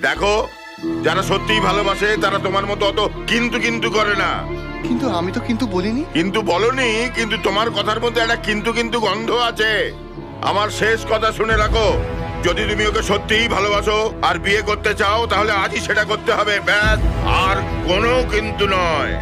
দেখো, যারা সত্যিই ভালোবাসে তারা তোমার মতো অত কিন্তু কিন্তু করে না। কিন্তু আমি তো কিন্তু বলিনি। কিন্তু বলনি, কিন্তু তোমার কথার মধ্যে একটা কিন্তু কিন্তু গন্ধ আছে। আমার শেষ কথা শুনে রাখো, যদি তুমি ওকে সত্যিই ভালোবাসো আর বিয়ে করতে চাও তাহলে আজই সেটা করতে হবে, ব্যাস, আর কোনো কিন্তু নয়।